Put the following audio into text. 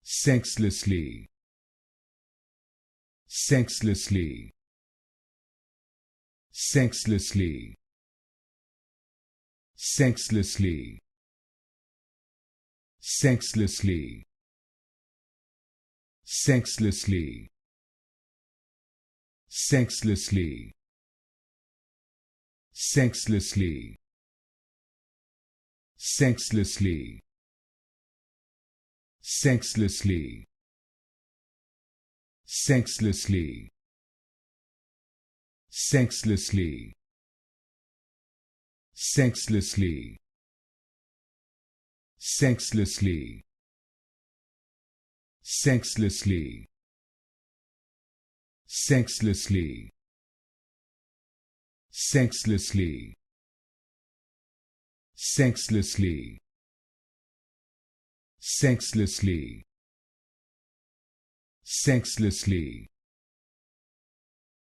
Sexlessly, sexlessly, sexlessly, sexlessly, sexlessly, sexlessly, sexlessly, sexlessly, sexlessly, sexlessly, sexlessly, sexlessly, sexlessly, sexlessly, sexlessly, sexlessly, sexlessly, sexlessly, sexlessly, sexlessly,